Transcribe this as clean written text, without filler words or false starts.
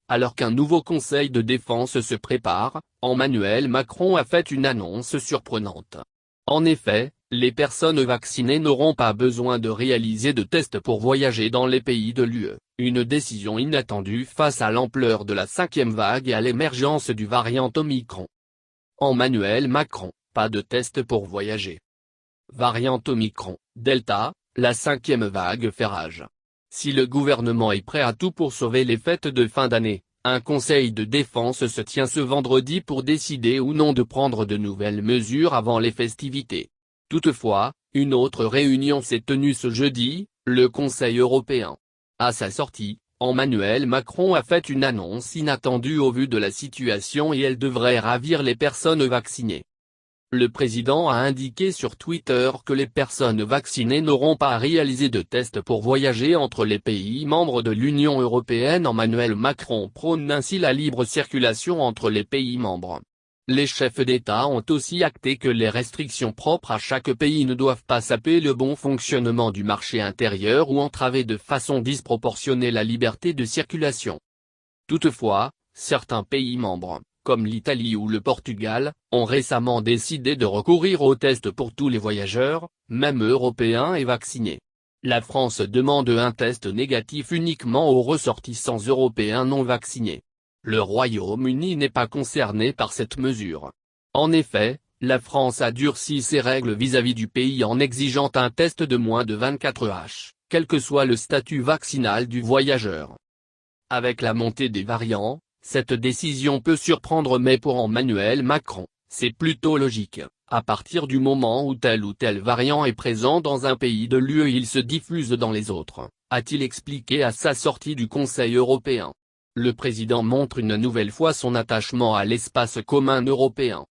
Alors qu'un nouveau conseil de défense se prépare, Emmanuel Macron a fait une annonce surprenante. En effet, les personnes vaccinées n'auront pas besoin de réaliser de tests pour voyager dans les pays de l'UE, une décision inattendue face à l'ampleur de la cinquième vague et à l'émergence du variant Omicron. Emmanuel Macron, pas de tests pour voyager. Variant Omicron, Delta, la cinquième vague fait rage. Si le gouvernement est prêt à tout pour sauver les fêtes de fin d'année, un conseil de défense se tient ce vendredi pour décider ou non de prendre de nouvelles mesures avant les festivités. Toutefois, une autre réunion s'est tenue ce jeudi, le Conseil européen. À sa sortie, Emmanuel Macron a fait une annonce inattendue au vu de la situation et elle devrait ravir les personnes vaccinées. Le président a indiqué sur Twitter que les personnes vaccinées n'auront pas à réaliser de tests pour voyager entre les pays membres de l'Union européenne. Emmanuel Macron prône ainsi la libre circulation entre les pays membres. Les chefs d'État ont aussi acté que les restrictions propres à chaque pays ne doivent pas saper le bon fonctionnement du marché intérieur ou entraver de façon disproportionnée la liberté de circulation. Toutefois, certains pays membres, comme l'Italie ou le Portugal, ont récemment décidé de recourir aux tests pour tous les voyageurs, même européens et vaccinés. La France demande un test négatif uniquement aux ressortissants européens non vaccinés. Le Royaume-Uni n'est pas concerné par cette mesure. En effet, la France a durci ses règles vis-à-vis du pays en exigeant un test de moins de 24 h, quel que soit le statut vaccinal du voyageur. Avec la montée des variants, cette décision peut surprendre mais pour Emmanuel Macron, c'est plutôt logique. À partir du moment où tel ou tel variant est présent dans un pays de l'UE, il se diffuse dans les autres, a-t-il expliqué à sa sortie du Conseil européen. Le président montre une nouvelle fois son attachement à l'espace commun européen.